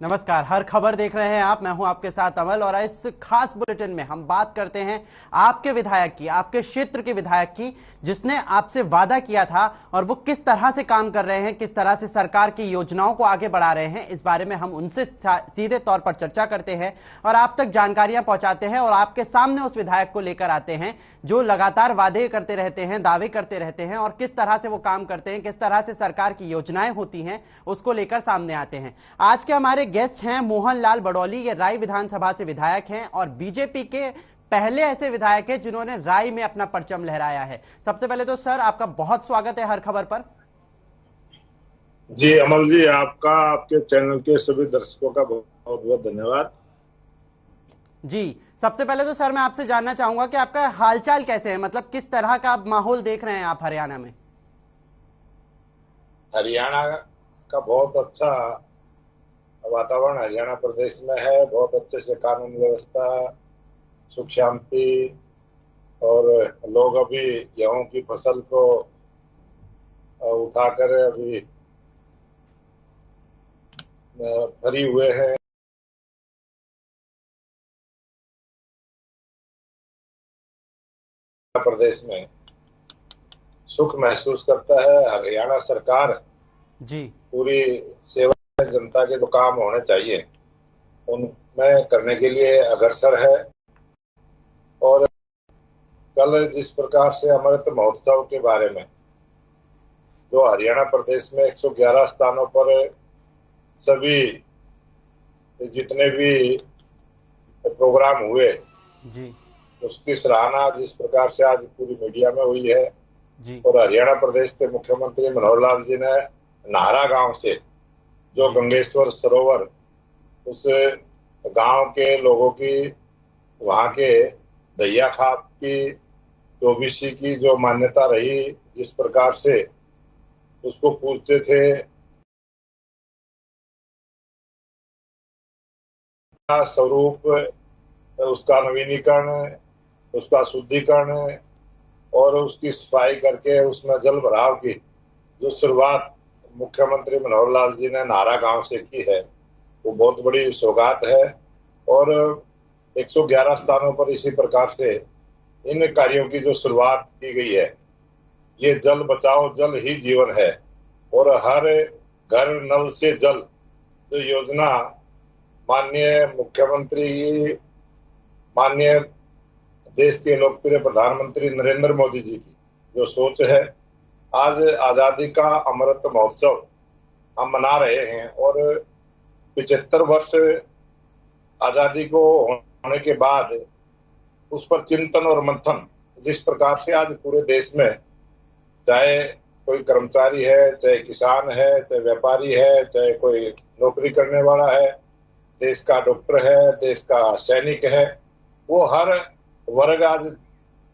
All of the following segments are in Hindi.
नमस्कार। हर खबर देख रहे हैं आप। मैं हूं आपके साथ अमल और इस खास बुलेटिन में हम बात करते हैं आपके विधायक की, आपके क्षेत्र के विधायक की, जिसने आपसे वादा किया था और वो किस तरह से काम कर रहे हैं, किस तरह से सरकार की योजनाओं को आगे बढ़ा रहे हैं। इस बारे में हम उनसे सीधे तौर पर चर्चा करते हैं और आप तक जानकारियां पहुंचाते हैं और आपके सामने उस विधायक को लेकर आते हैं जो लगातार वादे करते रहते हैं, दावे करते रहते हैं और किस तरह से वो काम करते हैं, किस तरह से सरकार की योजनाएं होती हैं, उसको लेकर सामने आते हैं। आज के हमारे गेस्ट हैं मोहन लाल बड़ौली। ये राय विधानसभा से विधायक हैं और बीजेपी के पहले ऐसे विधायक हैं जिन्होंने राय में अपना परचम लहराया है। सबसे पहले तो सर आपका बहुत स्वागत है हर खबर पर। जी अमल जी, आपका, आपके चैनल के सभी दर्शकों का बहुत बहुत धन्यवाद। जी, सबसे पहले तो सर मैं आपसे जानना चाहूंगा कि आपका हालचाल कैसे है, मतलब किस तरह का आप माहौल देख रहे हैं आप हरियाणा में। हरियाणा का बहुत अच्छा वातावरण हरियाणा प्रदेश में है। बहुत अच्छे से कानून व्यवस्था, सुख शांति, और लोग अभी गेहूं की फसल को उठाकर अभी भरी हुए हैं। प्रदेश में सुख महसूस करता है। हरियाणा सरकार जी पूरी सेवा में जनता के जो काम होने चाहिए उनमें करने के लिए अग्रसर है। और कल जिस प्रकार से अमृत महोत्सव के बारे में जो हरियाणा प्रदेश में 111 स्थानों पर सभी जितने भी प्रोग्राम हुए, जी उसकी सराहना जिस प्रकार से आज पूरी मीडिया में हुई है। जी और हरियाणा प्रदेश के मुख्यमंत्री मनोहर लाल जी ने नाहरा गांव से जो जी गंगेश्वर सरोवर, उस गांव के लोगों की, वहां के दैया खाप की, चौबीसी की जो मान्यता रही, जिस प्रकार से उसको पूजते थे, स्वरूप, उसका नवीनीकरण, उसका शुद्धिकरण और उसकी सफाई करके उसमें जल भराव की जो शुरुआत मुख्यमंत्री मनोहर लाल जी ने नाहरा गांव से की है, वो बहुत बड़ी सौगात है। और 111 स्थानों पर इसी प्रकार से इन कार्यों की जो शुरुआत की गई है, ये जल बचाओ जल ही जीवन है और हर घर नल से जल जो योजना माननीय मुख्यमंत्री, माननीय देश के लोकप्रिय प्रधानमंत्री नरेंद्र मोदी जी की जो सोच है, आज आजादी का अमृत महोत्सव हम मना रहे हैं और 75 वर्ष आजादी को होने के बाद उस पर चिंतन और मंथन जिस प्रकार से आज पूरे देश में, चाहे कोई कर्मचारी है, चाहे किसान है, चाहे व्यापारी है, चाहे कोई नौकरी करने वाला है, देश का डॉक्टर है, देश का सैनिक है, वो हर वर्ग आज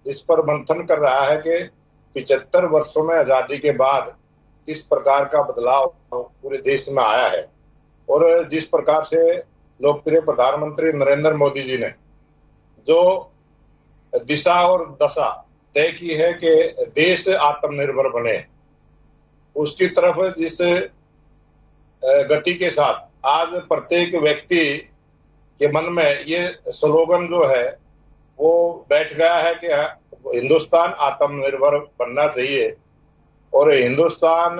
इस पर मंथन कर रहा है कि 75 वर्षों में आजादी के बाद किस प्रकार का बदलाव पूरे देश में आया है। और जिस प्रकार से लोकप्रिय प्रधानमंत्री नरेंद्र मोदी जी ने जो दिशा और दशा तय की है कि देश आत्मनिर्भर बने, उसकी तरफ जिस गति के साथ आज प्रत्येक व्यक्ति के मन में ये स्लोगन जो है वो बैठ गया है कि हिंदुस्तान आत्मनिर्भर बनना चाहिए। और हिंदुस्तान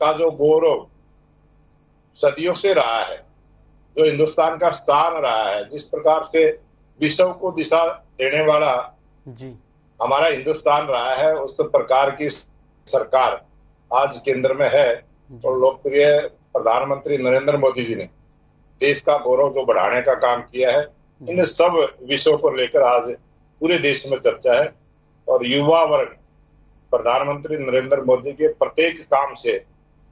का जो गौरव सदियों से रहा है, जो हिंदुस्तान का स्थान रहा है, जिस प्रकार से विश्व को दिशा देने वाला जी हमारा हिंदुस्तान रहा है, उस प्रकार की सरकार आज केंद्र में है। जी और लोकप्रिय प्रधानमंत्री नरेंद्र मोदी जी ने देश का गौरव जो बढ़ाने का काम किया है, इन जी सब विषयों को लेकर आज पूरे देश में चर्चा है। और युवा वर्ग प्रधानमंत्री नरेंद्र मोदी के प्रत्येक काम से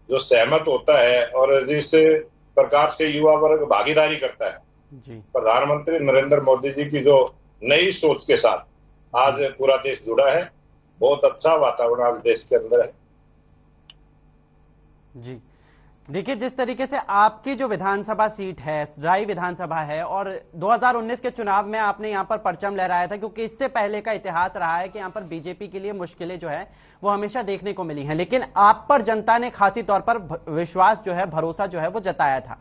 जो सहमत होता है और जिस प्रकार से युवा वर्ग भागीदारी करता है, जी प्रधानमंत्री नरेंद्र मोदी जी की जो नई सोच के साथ आज जी पूरा देश जुड़ा है। बहुत अच्छा वातावरण आज देश के अंदर है। जी देखिए, जिस तरीके से आपकी जो विधानसभा सीट है, राय विधानसभा है, और 2019 के चुनाव में आपने यहां पर परचम लहराया था, क्योंकि इससे पहले का इतिहास रहा है कि यहां पर बीजेपी के लिए मुश्किलें जो है वो हमेशा देखने को मिली हैं, लेकिन आप पर जनता ने खासी तौर पर विश्वास जो है, भरोसा जो है वो जताया था।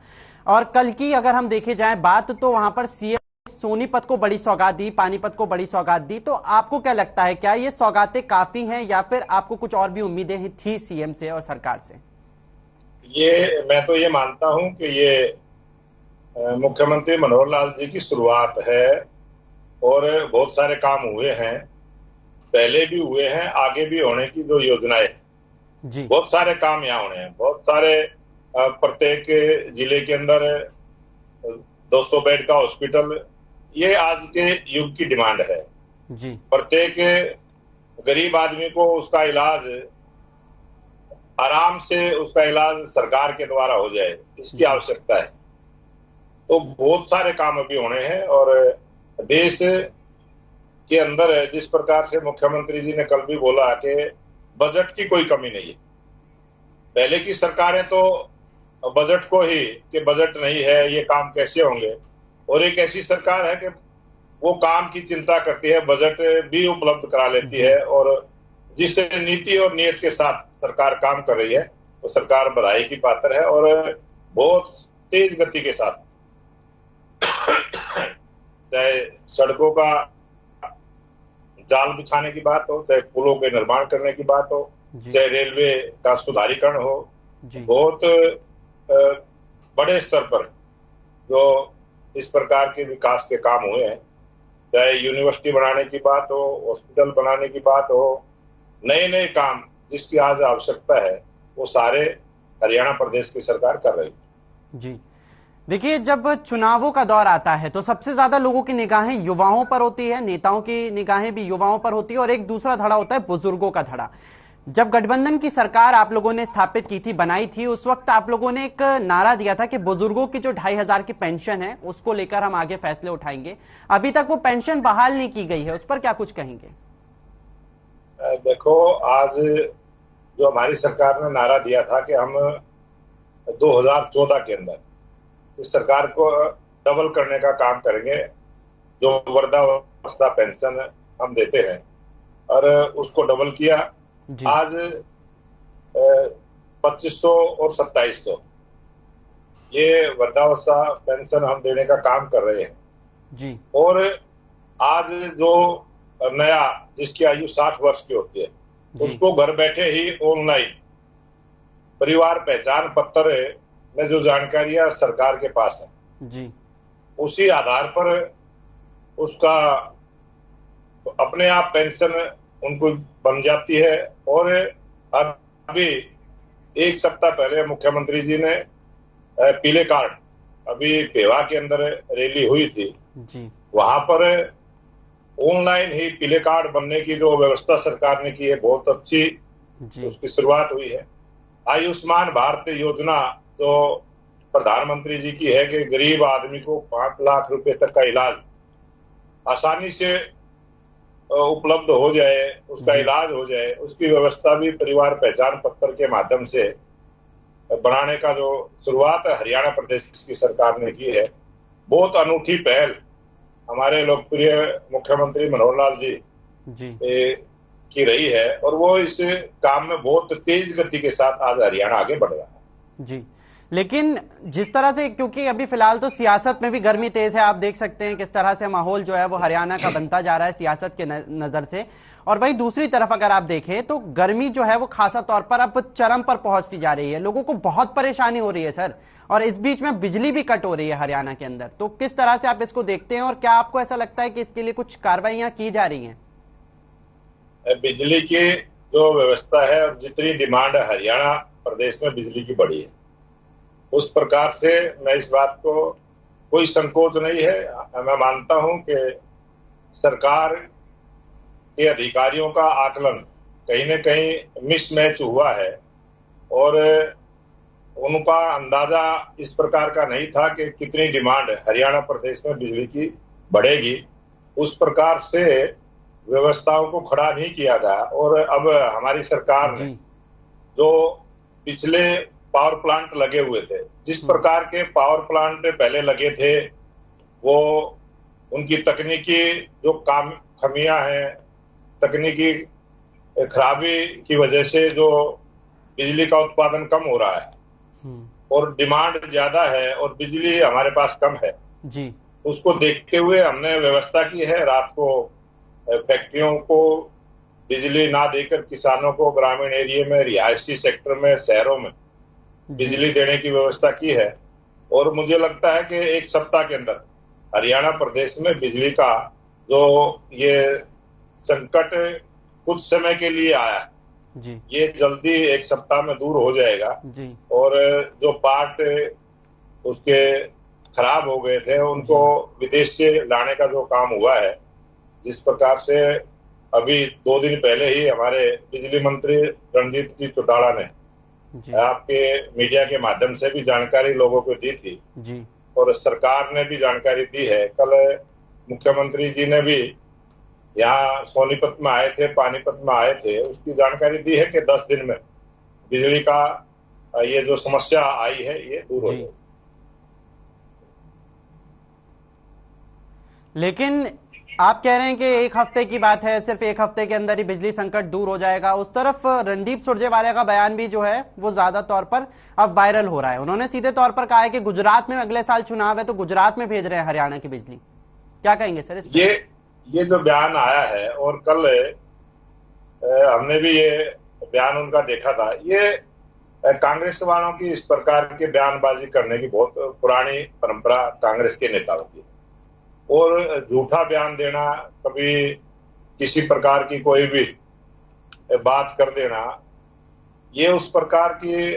और कल की अगर हम देखे जाए बात, तो वहां पर सीएम सोनीपत को बड़ी सौगात दी, पानीपत को बड़ी सौगात दी। तो आपको क्या लगता है, क्या ये सौगातें काफी हैं या फिर आपको कुछ और भी उम्मीदें थी सीएम से और सरकार से? ये मैं तो ये मानता हूं कि ये मुख्यमंत्री मनोहर लाल जी की शुरुआत है और बहुत सारे काम हुए हैं, पहले भी हुए हैं, आगे भी होने की जो योजनाएं, जी बहुत सारे काम यहाँ होने हैं, बहुत सारे। प्रत्येक जिले के अंदर 200 बेड का हॉस्पिटल, ये आज के युग की डिमांड है। जी प्रत्येक गरीब आदमी को उसका इलाज आराम से, उसका इलाज सरकार के द्वारा हो जाए, इसकी आवश्यकता है। तो बहुत सारे काम अभी होने हैं और देश के अंदर जिस प्रकार से मुख्यमंत्री जी ने कल भी बोला कि बजट की कोई कमी नहीं है। पहले की सरकारें तो बजट को ही कि बजट नहीं है, ये काम कैसे होंगे, और एक ऐसी सरकार है कि वो काम की चिंता करती है, बजट भी उपलब्ध करा लेती है, और जिस नीति और नियत के साथ सरकार काम कर रही है वो सरकार बधाई की पात्र है। और बहुत तेज गति के साथ, चाहे सड़कों का जाल बिछाने की बात हो, चाहे पुलों के निर्माण करने की बात हो, चाहे रेलवे का सुधारीकरण हो, बहुत बड़े स्तर पर जो इस प्रकार के विकास के काम हुए हैं, चाहे यूनिवर्सिटी बनाने की बात हो, हॉस्पिटल बनाने की बात हो, नए नए काम जिसकी आज आवश्यकता है, वो सारे हरियाणा प्रदेश की सरकार कर रही है। जी देखिए, जब चुनावों का दौर आता है तो सबसे ज्यादा लोगों की निगाहें युवाओं पर होती है, नेताओं की निगाहें भी युवाओं पर होती है, और एक दूसरा धड़ा होता है बुजुर्गों का धड़ा। जब गठबंधन की सरकार आप लोगों ने स्थापित की थी, बनाई थी, उस वक्त आप लोगों ने एक नारा दिया था कि बुजुर्गों की जो 2,500 की पेंशन है उसको लेकर हम आगे फैसले उठाएंगे। अभी तक वो पेंशन बहाल नहीं की गई है, उस पर क्या कुछ कहेंगे? देखो, आज जो हमारी सरकार ने नारा दिया था कि हम 2014 के अंदर इस सरकार को डबल करने का काम करेंगे, जो वृद्धावस्था पेंशन हम देते हैं, और उसको डबल किया। आज 2500 और 2700 ये वृद्धावस्था पेंशन हम देने का काम कर रहे हैं जी। और आज जो नया, जिसकी आयु 60 वर्ष की होती है, उसको घर बैठे ही ऑनलाइन परिवार पहचान पत्र में जो जानकारियां सरकार के पास है जी, उसी आधार पर उसका अपने आप पेंशन उनको बन जाती है। और अभी एक सप्ताह पहले मुख्यमंत्री जी ने पीले कार्ड, अभी पेवा के अंदर रैली हुई थी जी, वहां पर ऑनलाइन ही पीले कार्ड बनने की जो व्यवस्था सरकार ने की है, बहुत अच्छी उसकी शुरुआत हुई है। आयुष्मान भारत योजना जो प्रधानमंत्री जी की है कि गरीब आदमी को 5 लाख रुपए तक का इलाज आसानी से उपलब्ध हो जाए, उसका इलाज हो जाए, उसकी व्यवस्था भी परिवार पहचान पत्र के माध्यम से बनाने का जो शुरुआत हरियाणा प्रदेश की सरकार ने की है, बहुत अनूठी पहल हमारे लोकप्रिय मुख्यमंत्री मनोहर लाल जी की रही है, और वो इस काम में बहुत तेज गति के साथ आज हरियाणा आगे बढ़ रहा है। जी, लेकिन जिस तरह से, क्योंकि अभी फिलहाल तो सियासत में भी गर्मी तेज है, आप देख सकते हैं किस तरह से माहौल जो है वो हरियाणा का बनता जा रहा है सियासत के नजर से। और वहीं दूसरी तरफ अगर आप देखें तो गर्मी जो है वो खासा तौर पर अब चरम पर पहुंचती जा रही है, लोगों को बहुत परेशानी हो रही है सर, और इस बीच में बिजली भी कट हो रही है हरियाणा के अंदर। तो किस तरह से आप इसको देखते हैं और क्या आपको ऐसा लगता है कि इसके लिए कुछ कार्रवाइयां की जा रही हैं? बिजली की जो व्यवस्था है और जितनी डिमांड है हरियाणा प्रदेश में बिजली की बढ़ी है, उस प्रकार से मैं इस बात को कोई संकोच नहीं है। मैं मानता हूं कि सरकार के अधिकारियों का आकलन कहीं न कहीं मिसमैच हुआ है और उनका अंदाजा इस प्रकार का नहीं था कि कितनी डिमांड हरियाणा प्रदेश में बिजली की बढ़ेगी। उस प्रकार से व्यवस्थाओं को खड़ा नहीं किया गया और अब हमारी सरकार ने जो पिछले पावर प्लांट लगे हुए थे। जिस प्रकार के पावर प्लांट पहले लगे थे, वो उनकी तकनीकी जो खामियां हैं, तकनीकी खराबी की वजह से जो बिजली का उत्पादन कम हो रहा है और डिमांड ज्यादा है और बिजली हमारे पास कम है जी, उसको देखते हुए हमने व्यवस्था की है रात को फैक्ट्रियों को बिजली ना देकर किसानों को ग्रामीण एरिया में, रिहायशी सेक्टर में, शहरों में बिजली देने की व्यवस्था की है। और मुझे लगता है कि एक सप्ताह के अंदर हरियाणा प्रदेश में बिजली का जो ये संकट कुछ समय के लिए आया है जी, ये जल्दी एक सप्ताह में दूर हो जाएगा जी, और जो पार्ट उसके खराब हो गए थे उनको विदेश से लाने का जो काम हुआ है, जिस प्रकार से अभी 2 दिन पहले ही हमारे बिजली मंत्री रणजीत जी चौटाला ने आपके मीडिया के माध्यम से भी जानकारी लोगों को दी थी जी, और सरकार ने भी जानकारी दी है। कल मुख्यमंत्री जी ने भी यहाँ सोनीपत में आए थे, पानीपत में आए थे, उसकी जानकारी दी है कि 10 दिन में बिजली का ये जो समस्या आई है ये दूर हो जाएगी। लेकिन आप कह रहे हैं कि एक हफ्ते की बात है, सिर्फ एक हफ्ते के अंदर ही बिजली संकट दूर हो जाएगा। उस तरफ रणदीप सुरजेवाला का बयान भी जो है वो ज्यादा तौर पर अब वायरल हो रहा है। उन्होंने सीधे तौर पर कहा है कि गुजरात में अगले साल चुनाव है तो गुजरात में भेज रहे हैं हरियाणा की बिजली। क्या कहेंगे सर इस पर? ये जो बयान आया है और कल हमने भी ये बयान उनका देखा था, ये कांग्रेस वालों की इस प्रकार के बयानबाजी करने की बहुत पुरानी परंपरा कांग्रेस के नेताओं की और झूठा बयान देना, कभी किसी प्रकार की कोई भी बात कर देना, ये उस प्रकार की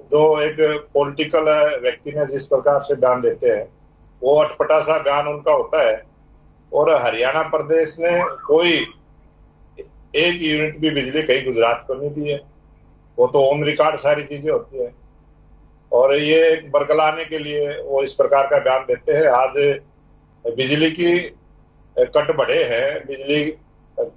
जो एक पॉलिटिकल व्यक्ति ने जिस प्रकार से बयान देते हैं वो अटपटा सा बयान उनका होता है। और हरियाणा प्रदेश ने कोई एक यूनिट भी बिजली कहीं गुजरात को नहीं दी है, वो तो ऑन रिकॉर्ड सारी चीजें होती है और ये एक बरगलाने के लिए वो इस प्रकार का बयान देते हैं। आज बिजली की कट बढ़े हैं, बिजली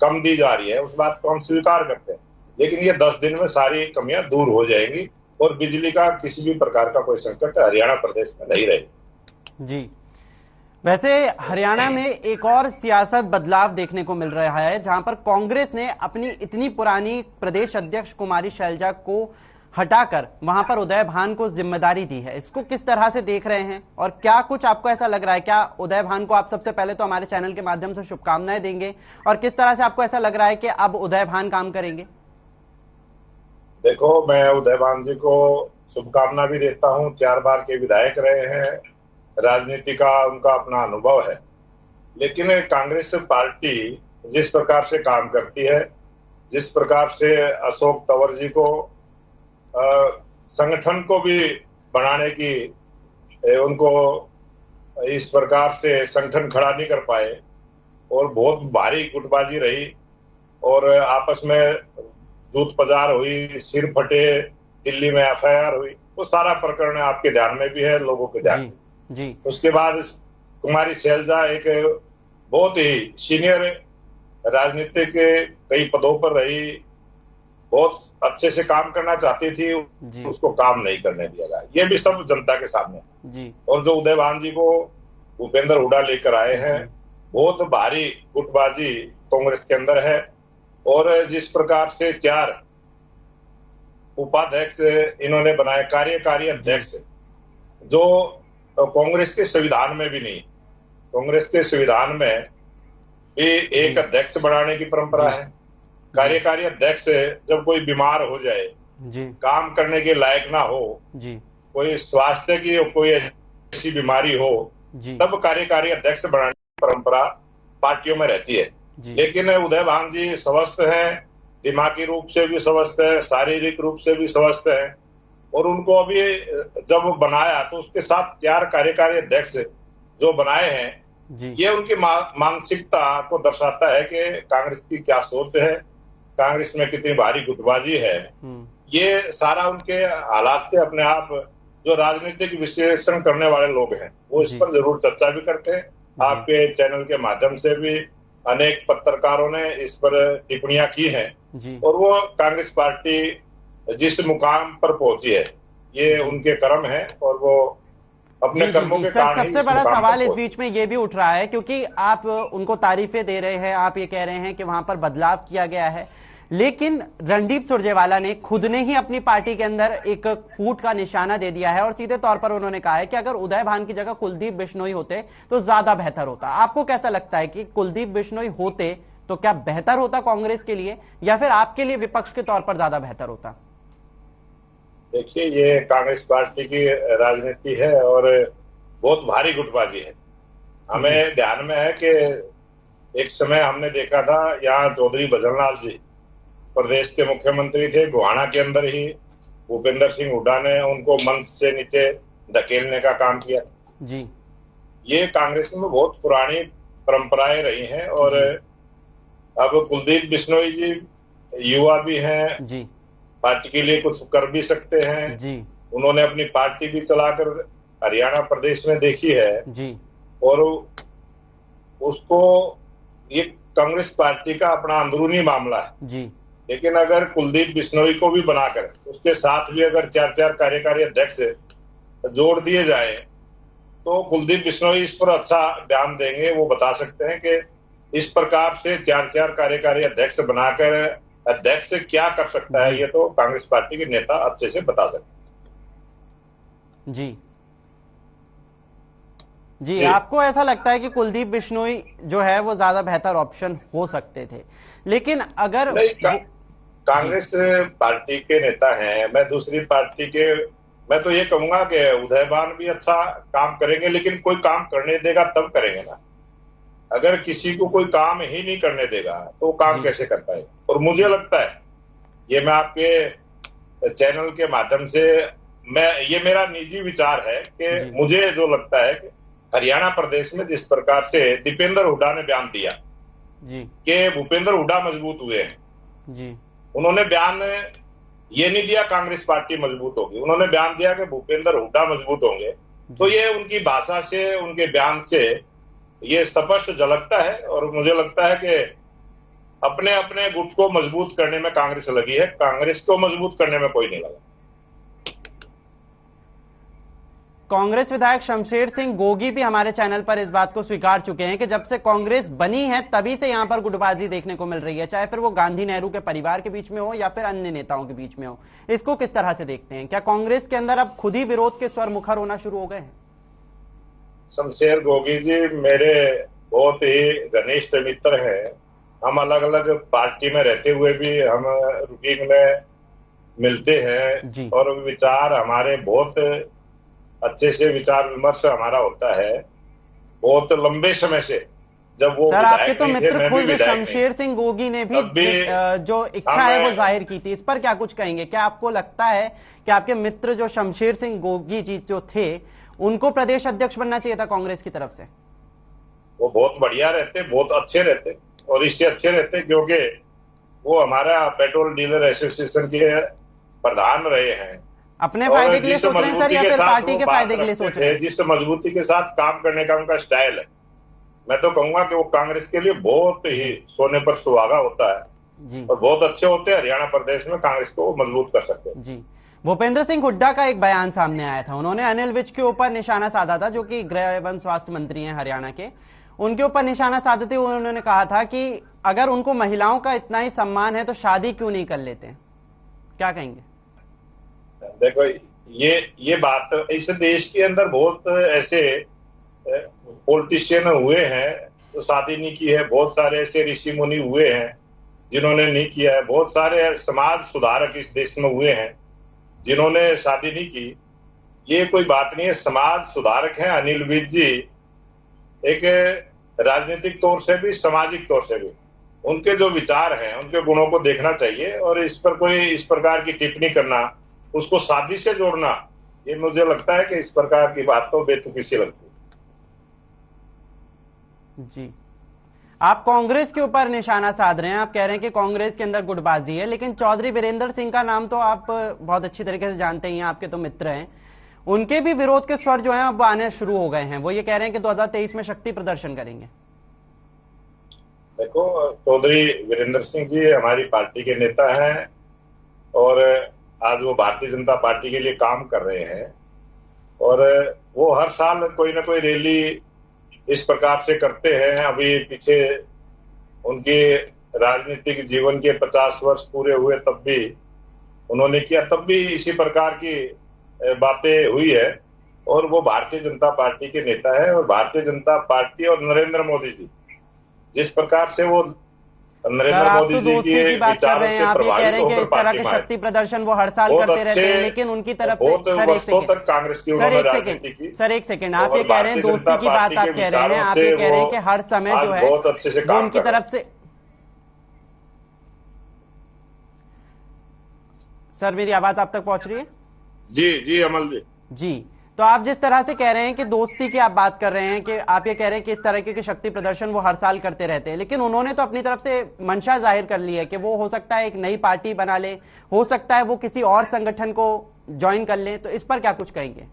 कम दी जा रही है, उस बात को हम स्वीकार करते हैं, लेकिन ये 10 दिन में सारी कमियां दूर हो जाएंगी और बिजली का किसी भी प्रकार का कोई संकट हरियाणा प्रदेश में नहीं रहेगी। जी, वैसे हरियाणा में एक और सियासत बदलाव देखने को मिल रहा है, जहां पर कांग्रेस ने अपनी इतनी पुरानी प्रदेश अध्यक्ष कुमारी शैलजा को हटाकर वहां पर उदय भान को जिम्मेदारी दी है। इसको किस तरह से देख रहे हैं और क्या कुछ आपको ऐसा लग रहा है? क्या उदय भान को आप सबसे पहले तो हमारे चैनल के माध्यम से शुभकामनाएं देंगे और किस तरह से आपको ऐसा लग रहा है कि अब उदय भान काम करेंगे? देखो, मैं उदय भान जी को शुभकामना भी देता हूँ, 4 बार के विधायक रहे हैं, राजनीति का उनका अपना अनुभव है, लेकिन कांग्रेस पार्टी जिस प्रकार से काम करती है, जिस प्रकार से अशोक तंवर जी को संगठन को भी बनाने की उनको इस प्रकार से संगठन खड़ा नहीं कर पाए और बहुत भारी गुटबाजी रही और आपस में जूत पजार हुई, सिर फटे, दिल्ली में FIR हुई, वो सारा प्रकरण आपके ध्यान में भी है, लोगों के ध्यान में जी। उसके बाद कुमारी शैलजा एक बहुत ही सीनियर राजनीतिक कई पदों पर रही, बहुत अच्छे से काम करना चाहती थी, उसको काम नहीं करने दिया गया, ये भी सब जनता के सामने जी। और जो उदय भान जी को भूपेंद्र हुड्डा लेकर आए हैं, बहुत भारी गुटबाजी कांग्रेस के अंदर है और जिस प्रकार से 4 उपाध्यक्ष इन्होंने बनाए, कार्यकारी अध्यक्ष, जो कांग्रेस के संविधान में भी नहीं, कांग्रेस के संविधान में भी एक अध्यक्ष बनाने की परंपरा है। कार्यकारी अध्यक्ष जब कोई बीमार हो जाए, काम करने के लायक ना हो, कोई स्वास्थ्य की कोई ऐसी बीमारी हो, तब कार्यकारी अध्यक्ष बनाने की परंपरा पार्टियों में रहती है। लेकिन उदय भान जी स्वस्थ हैं, दिमागी रूप से भी स्वस्थ है, शारीरिक रूप से भी स्वस्थ है और उनको अभी जब बनाया तो उसके साथ 4 कार्यकारी अध्यक्ष जो बनाए हैं, ये उनकी मानसिकता को दर्शाता है कि कांग्रेस की क्या सोच है, कांग्रेस में कितनी भारी गुटबाजी है। ये सारा उनके हालात से अपने आप जो राजनीतिक विश्लेषण करने वाले लोग हैं वो इस पर जरूर चर्चा भी करते हैं। आपके चैनल के माध्यम से भी अनेक पत्रकारों ने इस पर टिप्पणियां की हैं और वो कांग्रेस पार्टी जिस मुकाम पर पहुंची है ये उनके कर्म है और वो अपने कर्मों के कारण ही सबसे इस बड़ा मुकाम सवाल तक इस पहुंचे। बीच में ये भी उठ रहा है, क्योंकि आप उनको तारीफें दे रहे हैं, आप ये कह रहे हैं कि वहां पर बदलाव किया गया है, लेकिन रणदीप सुरजेवाला ने खुद ने ही अपनी पार्टी के अंदर एक फूट का निशाना दे दिया है और सीधे तौर पर उन्होंने कहा है कि अगर उदय भान की जगह कुलदीप बिश्नोई होते तो ज्यादा बेहतर होता। आपको कैसा लगता है कि कुलदीप बिश्नोई होते तो क्या बेहतर होता कांग्रेस के लिए, या फिर आपके लिए विपक्ष के तौर पर ज्यादा बेहतर होता? देखिए, ये कांग्रेस पार्टी की राजनीति है और बहुत भारी गुटबाजी है। हमें ध्यान में है कि एक समय हमने देखा था, यहाँ चौधरी भजनलाल जी प्रदेश के मुख्यमंत्री थे, गोहाना के अंदर ही भूपेंद्र सिंह हुड्डा ने उनको मंच से नीचे धकेलने का काम किया जी। ये कांग्रेस में बहुत पुरानी परंपराएं रही हैं और अब कुलदीप बिश्नोई जी युवा भी हैं जी, पार्टी के लिए कुछ कर भी सकते हैं जी, उन्होंने अपनी पार्टी भी चलाकर हरियाणा प्रदेश में देखी है जी, और उसको ये कांग्रेस पार्टी का अपना अंदरूनी मामला है। जी, लेकिन अगर कुलदीप बिश्नोई को भी बनाकर उसके साथ भी अगर 4 कार्यकारी अध्यक्ष जोड़ दिए जाए तो कुलदीप बिश्नोई इस पर अच्छा बयान देंगे। वो बता सकते हैं कि इस प्रकार से 4 कार्यकारी अध्यक्ष बनाकर अध्यक्ष क्या कर सकता है, ये तो कांग्रेस पार्टी के नेता अच्छे से बता सकते हैं। जी, जी, आपको ऐसा लगता है कि कुलदीप बिश्नोई जो है वो ज्यादा बेहतर ऑप्शन हो सकते थे, लेकिन अगर नहीं, कांग्रेस पार्टी के नेता हैं, मैं दूसरी पार्टी के, मैं तो ये कहूंगा कि उदयभान भी अच्छा काम करेंगे, लेकिन कोई काम करने देगा तब करेंगे ना। अगर किसी को कोई काम ही नहीं करने देगा तो काम कैसे कर पाएगा। और मुझे लगता है, ये मैं आपके चैनल के माध्यम से ये मेरा निजी विचार है कि मुझे जो लगता है कि हरियाणा प्रदेश में जिस प्रकार से दीपेंद्र हुड्डा ने बयान दिया कि भूपेंद्र हुड्डा मजबूत हुए हैं जी, उन्होंने बयान ये नहीं दिया कांग्रेस पार्टी मजबूत होगी, उन्होंने बयान दिया कि भूपेंद्र हुड्डा मजबूत होंगे। तो ये उनकी भाषा से, उनके बयान से ये स्पष्ट झलकता है और मुझे लगता है कि अपने अपने गुट को मजबूत करने में कांग्रेस लगी है, कांग्रेस को मजबूत करने में कोई नहीं लगा। कांग्रेस विधायक शमशेर सिंह गोगी भी हमारे चैनल पर इस बात को स्वीकार चुके हैं कि जब से कांग्रेस बनी है तभी से यहां पर गुटबाजी देखने को मिल रही है, चाहे फिर वो गांधी नेहरू के परिवार के बीच में हो या फिर अन्य नेताओं के बीच में हो। इसको किस तरह से देखते हैं? क्या कांग्रेस के अंदर अब खुद ही विरोध के स्वर मुखर होना शुरू हो गए हैं? शमशेर गोगी जी मेरे बहुत ही घनिष्ठ मित्र हैं। हम अलग अलग पार्टी में रहते हुए भी हम रूटीन में मिलते हैं और विचार हमारे बहुत अच्छे से विचार विमर्श हमारा होता है बहुत लंबे समय से। जब वो सर, आपके तो मित्र खुद शमशेर सिंह गोगी ने भी जो इच्छा है वो जाहिर की थी, इस पर क्या कुछ कहेंगे? क्या आपको लगता है कि आपके मित्र जो शमशेर सिंह गोगी जी जो थे उनको प्रदेश अध्यक्ष बनना चाहिए था कांग्रेस की तरफ से? वो बहुत बढ़िया रहते, बहुत अच्छे रहते और इससे अच्छे रहते क्योंकि वो हमारा पेट्रोल डीलर एसोसिएशन के प्रधान रहे हैं। अपने फायदे के लिए सोच रहे हैं सर या फिर पार्टी के फायदे के लिए सोच रहे हैं? जिस मजबूती के साथ काम करने का उनका स्टाइल है, मैं तो कहूंगा कि वो कांग्रेस के लिए बहुत ही सोने पर सुहागा होता है और बहुत अच्छे होते हैं। हरियाणा प्रदेश में कांग्रेस को मजबूत कर सकते हैं जी। भूपेंद्र सिंह हुड्डा का एक बयान सामने आया था, उन्होंने अनिल विज के ऊपर निशाना साधा था जो कि गृह एवं स्वास्थ्य मंत्री हैं हरियाणा के। उनके ऊपर निशाना साधते हुए उन्होंने कहा था कि अगर उनको महिलाओं का इतना ही सम्मान है तो शादी क्यों नहीं कर लेते? क्या कहेंगे? देखो, ये बात इस देश के अंदर बहुत ऐसे पॉलिटिशियन हुए हैं तो शादी नहीं की है, बहुत सारे ऐसे ऋषि मुनि हुए हैं जिन्होंने नहीं किया है, बहुत सारे समाज सुधारक इस देश में हुए हैं जिन्होंने शादी नहीं की। ये कोई बात नहीं है, समाज सुधारक हैं अनिल विज जी, एक राजनीतिक तौर से भी सामाजिक तौर से भी उनके जो विचार हैं उनके गुणों को देखना चाहिए और इस पर कोई इस प्रकार की टिप्पणी करना, उसको शादी से जोड़ना, ये मुझे लगता है कि इस प्रकार की बात तो बेतुकी सी लगती है जी। आप कांग्रेस के ऊपर निशाना साध रहे हैं, आप कह रहे हैं कि कांग्रेस के अंदर गुटबाजी है, लेकिन चौधरी वीरेंद्र सिंह का नाम तो आप बहुत अच्छी तरीके से जानते ही हैं, आपके तो मित्र हैं। उनके भी विरोध के स्वर जो हैं अब आने शुरू हो गए हैं, वो ये कह रहे हैं कि 2023 में शक्ति प्रदर्शन करेंगे। देखो, चौधरी वीरेंद्र सिंह जी हमारी पार्टी के नेता हैं और आज वो भारतीय जनता पार्टी के लिए काम कर रहे हैं और वो हर साल कोई ना कोई रैली इस प्रकार से करते हैं। अभी पीछे उनके राजनीतिक जीवन के 50 वर्ष पूरे हुए तब भी उन्होंने किया, तब भी इसी प्रकार की बातें हुई है। और वो भारतीय जनता पार्टी के नेता है और भारतीय जनता पार्टी और नरेंद्र मोदी जी जिस प्रकार से वो नरेंद्र मोदी जी के विचारों से प्रभावित होकर पार्टी में शक्ति प्रदर्शन वो हर साल करते रहते हैं, लेकिन उनकी तरफ से वर्षों तक कांग्रेस की उन्होंने राजनीति की। सर एक सेकंड, आप ये कह रहे हैं दोस्ती की बात, आप कह रहे हैं, आप ये कह रहे हैं कि हर समय जो है बहुत अच्छे से काम उनकी तरफ से। सर मेरी आवाज आप तक पहुंच रही है? जी जी अमल जी। जी, तो आप जिस तरह से कह रहे हैं कि दोस्ती की आप बात कर रहे हैं, कि आप ये कह रहे हैं कि इस तरह के शक्ति प्रदर्शन वो हर साल करते रहते हैं, लेकिन उन्होंने तो अपनी तरफ से मंशा जाहिर कर ली है कि वो हो सकता है एक नई पार्टी बना ले, हो सकता है वो किसी और संगठन को ज्वाइन कर ले, तो इस पर क्या कुछ कहेंगे?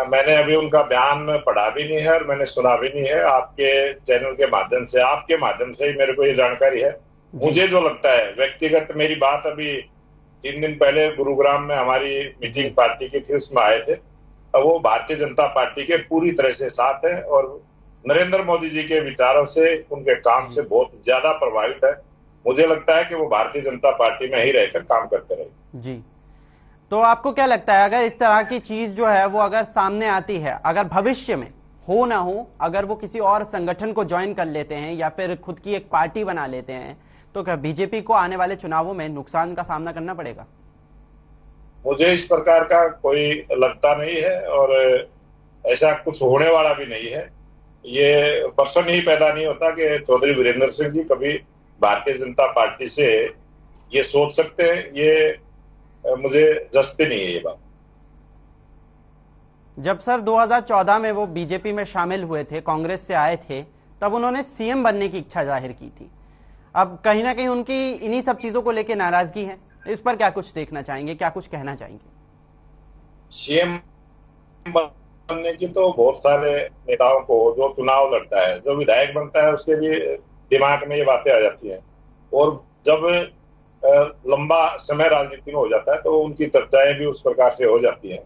मैंने अभी उनका बयान पढ़ा भी नहीं है और मैंने सुना भी नहीं है। आपके चैनल के माध्यम से, आपके माध्यम से ही मेरे को ये जानकारी है। मुझे जो लगता है व्यक्तिगत, मेरी बात अभी 3 दिन पहले गुरुग्राम में हमारी मीटिंग पार्टी की थी, उसमें आए थे। वो भारतीय जनता पार्टी के पूरी तरह से साथ है और नरेंद्र मोदी जी के विचारों से, उनके काम से बहुत ज्यादा प्रभावित है। मुझे लगता है कि वो भारतीय जनता पार्टी में ही रहकर काम करते रहे। जी, तो आपको क्या लगता है, अगर इस तरह की चीज जो है वो अगर सामने आती है, अगर भविष्य में हो ना हो, अगर वो किसी और संगठन को ज्वाइन कर लेते हैं या फिर खुद की एक पार्टी बना लेते हैं, तो क्या बीजेपी को आने वाले चुनावों में नुकसान का सामना करना पड़ेगा? मुझे इस प्रकार का कोई लगता नहीं है और ऐसा कुछ होने वाला भी नहीं है। ये पर्सन ही पैदा नहीं होता कि चौधरी वीरेंद्र सिंह जी कभी भारतीय जनता पार्टी से ये सोच सकते हैं। ये मुझे जचती नहीं है ये बात। जब सर 2014 में वो बीजेपी में शामिल हुए थे, कांग्रेस से आए थे, तब उन्होंने सीएम बनने की इच्छा जाहिर की थी। अब कहीं ना कहीं उनकी इन्हीं सब चीजों को लेकर नाराजगी है, इस पर क्या कुछ देखना चाहेंगे, क्या कुछ कहना चाहेंगे? सीएम बनने की तो बहुत सारे नेताओं को, जो चुनाव लड़ता है, जो विधायक बनता है, उसके भी दिमाग में ये बातें आ जाती हैं। और जब लंबा समय राजनीति में हो जाता है तो उनकी चर्चाएं भी उस प्रकार से हो जाती हैं।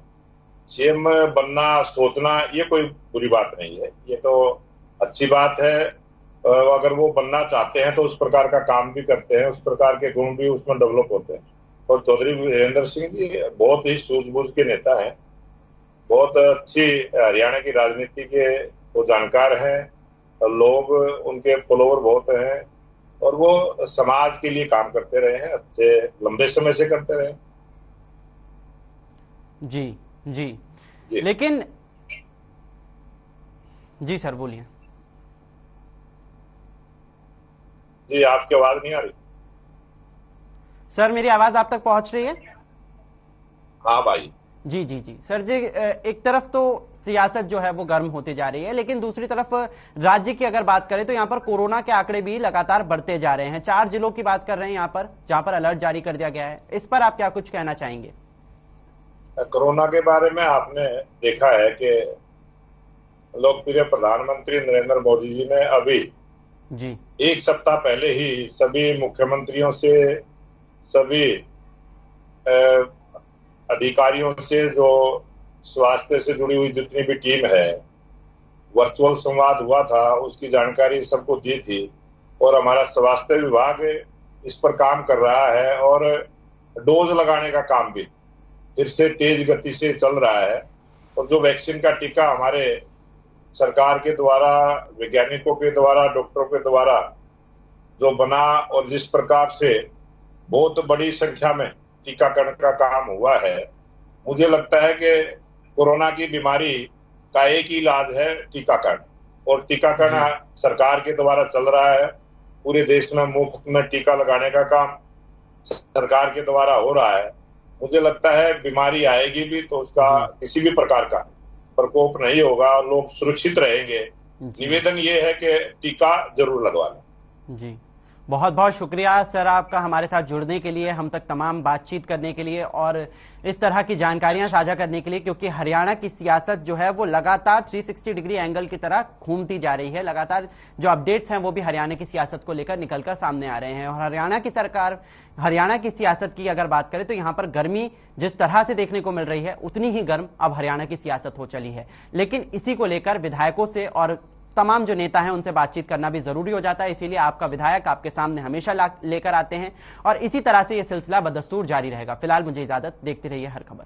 सीएम बनना, सोचना, ये कोई बुरी बात नहीं है, ये तो अच्छी बात है। अगर वो बनना चाहते हैं तो उस प्रकार का काम भी करते हैं, उस प्रकार के गुण भी उसमें डेवलप होते हैं। और चौधरी वीरेंद्र सिंह जी बहुत ही सूझबूझ के नेता हैं, बहुत अच्छी हरियाणा की राजनीति के वो जानकार हैं, लोग उनके फॉलोअर बहुत हैं और वो समाज के लिए काम करते रहे हैं, अच्छे लंबे समय से करते रहे। जी जी, जी। लेकिन जी सर बोलिए। जी आपकी आवाज नहीं आ रही? सर मेरी आवाज आप तक पहुंच रही है? हाँ भाई। जी जी जी सर जी, एक तरफ तो सियासत जो है वो गर्म होती जा रही है, लेकिन दूसरी तरफ राज्य की अगर बात करें तो यहाँ पर कोरोना के आंकड़े भी लगातार बढ़ते जा रहे हैं। 4 जिलों की बात कर रहे हैं यहाँ पर, जहां पर अलर्ट जारी कर दिया गया है। इस पर आप क्या कुछ कहना चाहेंगे? कोरोना के बारे में आपने देखा है कि लोकप्रिय प्रधानमंत्री नरेंद्र मोदी जी ने अभी जी 1 सप्ताह पहले ही सभी मुख्यमंत्रियों से, सभी अधिकारियों से, जो स्वास्थ्य से जुड़ी हुई जितनी भी टीम है, वर्चुअल संवाद हुआ था, उसकी जानकारी सबको दी थी। और हमारा स्वास्थ्य विभाग इस पर काम कर रहा है और डोज लगाने का काम भी फिर से तेज गति से चल रहा है। और जो वैक्सीन का टीका हमारे सरकार के द्वारा, वैज्ञानिकों के द्वारा, डॉक्टरों के द्वारा जो बना और जिस प्रकार से बहुत बड़ी संख्या में टीकाकरण का काम हुआ है, मुझे लगता है कि कोरोना की बीमारी का एक ही इलाज है टीकाकरण। और टीकाकरण सरकार के द्वारा चल रहा है, पूरे देश में मुफ्त में टीका लगाने का काम सरकार के द्वारा हो रहा है। मुझे लगता है बीमारी आएगी भी तो उसका किसी भी प्रकार का प्रकोप नहीं होगा, लोग सुरक्षित रहेंगे। निवेदन ये है कि टीका जरूर लगवा लें। जी, बहुत बहुत शुक्रिया सर आपका हमारे साथ जुड़ने के लिए, हम तक तमाम बातचीत करने के लिए और इस तरह की जानकारियां साझा करने के लिए, क्योंकि हरियाणा की सियासत जो है वो लगातार 360 डिग्री एंगल की तरह घूमती जा रही है। लगातार जो अपडेट्स हैं वो भी हरियाणा की सियासत को लेकर निकलकर सामने आ रहे हैं। और हरियाणा की सियासत की अगर बात करें तो यहाँ पर गर्मी जिस तरह से देखने को मिल रही है उतनी ही गर्म अब हरियाणा की सियासत हो चली है। लेकिन इसी को लेकर विधायकों से और तमाम जो नेता हैं उनसे बातचीत करना भी जरूरी हो जाता है, इसीलिए आपका विधायक आपके सामने हमेशा लेकर आते हैं और इसी तरह से यह सिलसिला बदस्तूर जारी रहेगा। फिलहाल मुझे इजाजत, देखते रहिए हर खबर।